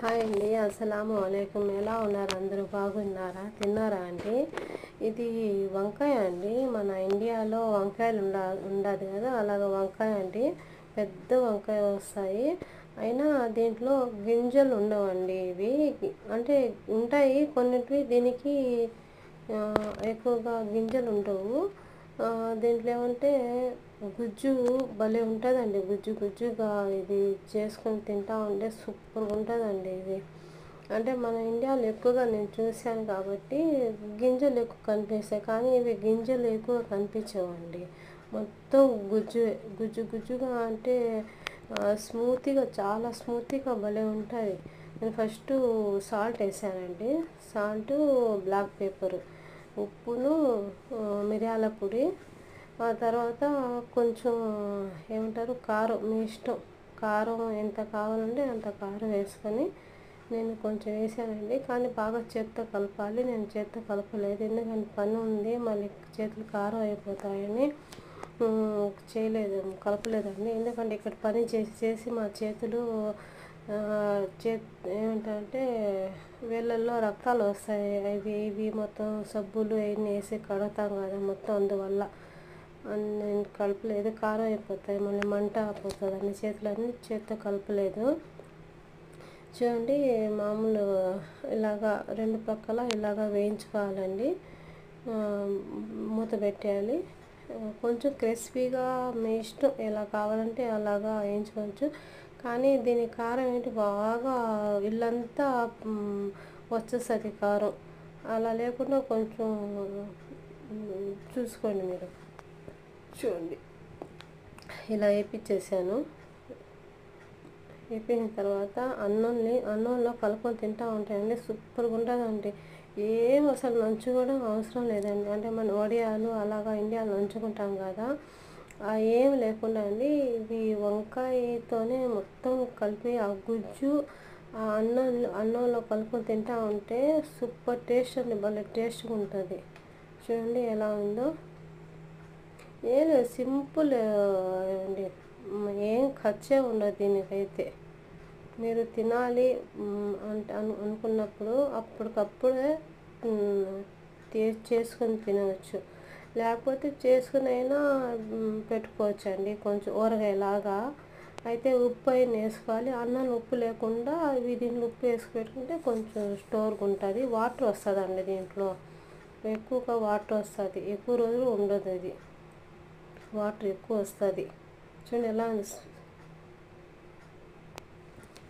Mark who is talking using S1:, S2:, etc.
S1: Hi అండి, అస్సలాము అలైకుం. ఎలా ఉన్నారు? అందరూ బాగున్నారా? తిన్నారా అండి? ఇది వంకాయ అండి. మన ఇండియాలో వంకాయలు ఉండదు కదా, అలాగ వంకాయ అండి. పెద్ద వంకాయ వస్తాయి, అయినా దీంట్లో గింజలు ఉండవండి. ఇవి అంటే ఉంటాయి కొన్నిటివి, దీనికి ఎక్కువగా గింజలు ఉండవు. దీంట్లో ఏమంటే గుజ్జు భలే ఉంటుందండి. గుజ్జు గుజ్జుగా ఇది చేసుకొని తింటా ఉంటే సూపర్గా ఉంటుందండి ఇది. అంటే మన ఇండియాలో ఎక్కువగా నేను చూశాను కాబట్టి గింజలు ఎక్కువ కనిపిస్తాయి, కానీ ఇవి గింజలు ఎక్కువ కనిపించవండి. మొత్తం గుజ్జు గుజ్జు గుజ్జుగా, అంటే స్మూత్గా, చాలా స్మూత్గా భలే ఉంటాయి. నేను ఫస్ట్ సాల్ట్ వేసానండి. సాల్ట్, బ్లాక్ పెప్పర్, ఉప్పును, మిరియాల పొడి, ఆ తర్వాత కొంచెం ఏమంటారు కారం, మీ ఇష్టం. కారం ఎంత కావాలంటే అంత కారం వేసుకొని నేను కొంచెం వేసానండి. కానీ బాగా చేత్తో కలపాలి. నేను చేత్తో కలపలేదు, ఎందుకంటే పని ఉంది, మళ్ళీ చేతులు కారం అయిపోతాయని కలపలేదండి. ఎందుకంటే ఇక్కడ పని చేసి చేసి మా చేతులు ఏమిటంటే వేళ్ళల్లో రక్తాలు వస్తాయి. ఇవి మొత్తం సబ్బులు అవన్నీ వేసి కడుగుతాం కదా, మొత్తం అందువల్ల నేను కలపలేదు. కారం అయిపోతాయి, మళ్ళీ మంట అయిపోతుందని చేతితో కలపలేదు. చూడండి, మామూలు ఇలాగా రెండు పక్కల ఇలాగా వేయించుకోవాలండి. మూత పెట్టేయాలి. కొంచెం క్రిస్పీగా మీ ఇష్టం, ఎలా కావాలంటే అలాగా వేయించుకోవచ్చు. కానీ దీని కారం ఏంటి, బాగా ఇల్లంతా వచ్చేస్తుంది కారం. అలా లేకుండా కొంచెం చూసుకోండి మీరు. చూడండి, ఇలా వేయించేసాను. వేపిన తర్వాత అన్నంలో కలుపుకొని తింటూ ఉంటాయండి. సూపర్గా ఉంటుందండి. ఏం అసలు నంచుకోవడం అవసరం లేదండి. అంటే మన వడియాలు అలాగా ఇండియాలో నంచుకుంటాం కదా, ఏం లేకుండా అండి. ఇవి వంకాయతోనే మొత్తం కలిపి ఆ గుజ్జు ఆ అన్నంలో కలుపుకొని తింటూ ఉంటే సూపర్ టేస్ట్ అండి. భలే టేస్ట్గా ఉంటుంది. చూడండి ఎలా ఉందో. ఏం సింపుల్ అండి, ఏం ఖర్చే ఉండదు దీనికైతే. మీరు తినాలి అంటే అనుకున్నప్పుడు అప్పటికప్పుడే చేసుకొని తినవచ్చు. లేకపోతే చేసుకుని అయినా పెట్టుకోవచ్చు అండి, కొంచెం ఊరగాయలాగా. అయితే ఉప్పు అయినా వేసుకోవాలి. అన్నం ఉప్పు లేకుండా దీంట్లో ఉప్పు వేసి పెట్టుకుంటే కొంచెం స్టోర్గా ఉంటుంది. వాటర్ వస్తుందండి దీంట్లో, ఎక్కువగా వాటర్ వస్తుంది, ఎక్కువ రోజులు ఉండదు. అది వాటర్ ఎక్కువ వస్తుంది. చూడండి ఎలా